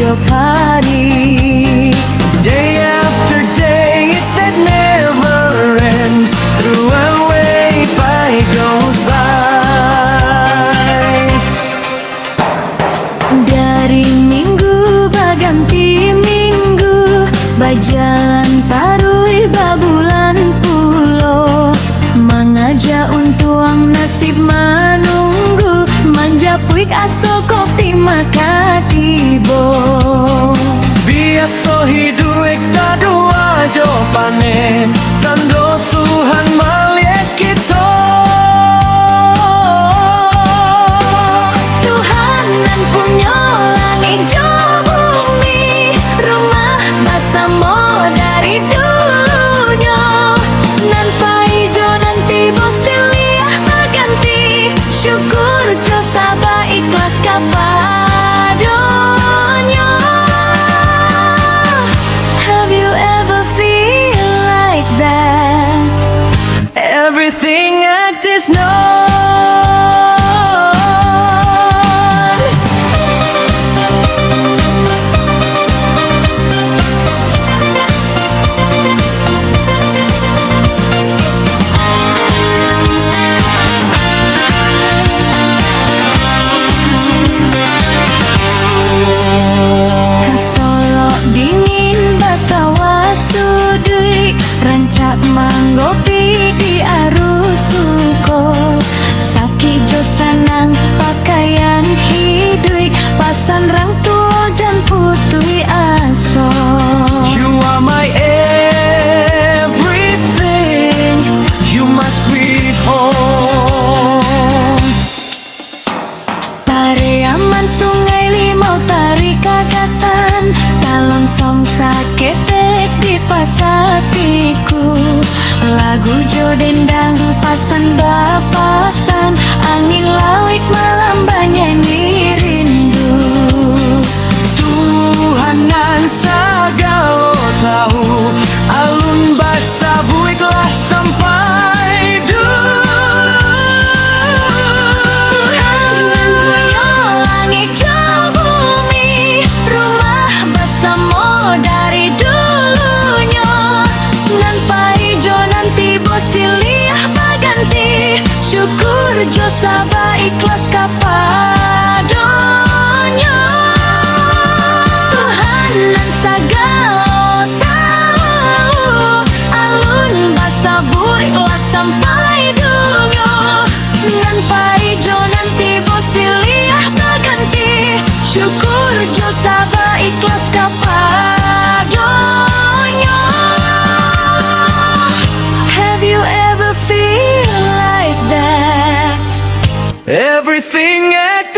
setiap hari. Day after day, it's that never end. Through a way by goes by. Dari minggu baganti minggu, bajalan parui babulan pulo, mengajak untuang nasib menunggu, manjapuik aso kopi makatibo. Biasa hidup tak dua jawabane, tanda Tuhan melihat kita. Tuhanan punya langit jo bumi, rumah basamo dari dulunya. Nan paijo nanti bosiliah baganti, syukur jo sabah ikhlas kapadonya. Have you ever feel like that? Everything act is known. Kesolok dingin basa wasudui, rancak manggopi di arus suko. Sakit jo sanang pakaian hidui, pasan rang tua jan putui aso. You are my everything. You my sweet home. Tari aman sungai limau tari kakasan, talon song saketek di pasatiku. Lagu jo dendang pasan bapasan, angin lawik malam banyak rindu. Tuhanan sagalo tahu, alun basa buiklah sampai dulu. Tuhanan punya langit jo bumi, rumah basamo dari dulunya. Nan paijo nanti bosiliah baganti, syukur jo sabah ikhlas kapadonya. Tuhanan sagalo tahu, alun basa buiklah sampai dulu. Nan paijo nanti bosiliah baganti, syukur jo sabah ikhlas kapadonya. Have you ever feel like that? Everything act